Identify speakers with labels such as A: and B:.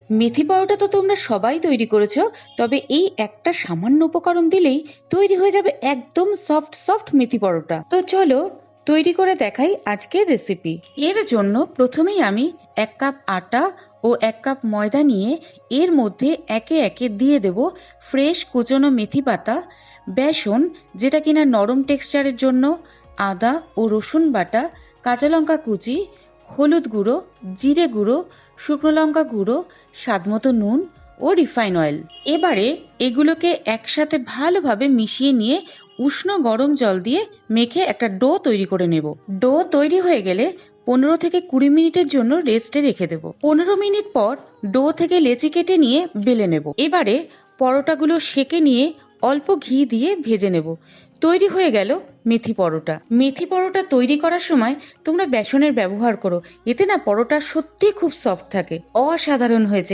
A: মেথি পরোটা তো তোমরা সবাই তৈরি করেছো, তবে এই একটা সামান্য উপকরণ দিলেই তৈরি হয়ে যাবে একদম সফট সফট মেথি পরোটা। তো চলো তৈরি করে দেখাই আজকের রেসিপি। এর জন্য প্রথমেই আমি 1 কাপ আটা ও 1 কাপ ময়দা নিয়ে এর মধ্যে একে একে দিয়ে দেব ফ্রেশ কুচনো মেথি পাতা, বেসন যেটা কিনা নরম টেক্সচারের জন্য, আদা ও রসুন বাটা, কাঁচা লঙ্কা কুচি, হলুদ গুঁড়ো, জিরে গুঁড়ো, শুকনো লঙ্কা গুঁড়ো, স্বাদমতো নুন ও রিফাইন অয়েল। এবারে এগুলোকে একসাথে ভালোভাবে মিশিয়ে নিয়ে উষ্ণ গরম জল দিয়ে মেখে একটা ডো তৈরি করে নেব। ডো তৈরি হয়ে গেলে 15 থেকে 20 মিনিটের জন্য রেস্টে রেখে দেব। 15 মিনিট পর ডো থেকে লেচি কেটে নিয়ে বেলে নেব। এবারে পরোটাগুলো সেঁকে নিয়ে অল্প ঘি দিয়ে ভেজে নেব। তৈরি হয়ে গেল মেথি পরোটা। মেথি পরোটা তৈরি করার সময় তোমরা বেসনের ব্যবহার করো, এতে না পরোটা সত্যি খুব সফট থাকে, অসাধারণ হয়েছে।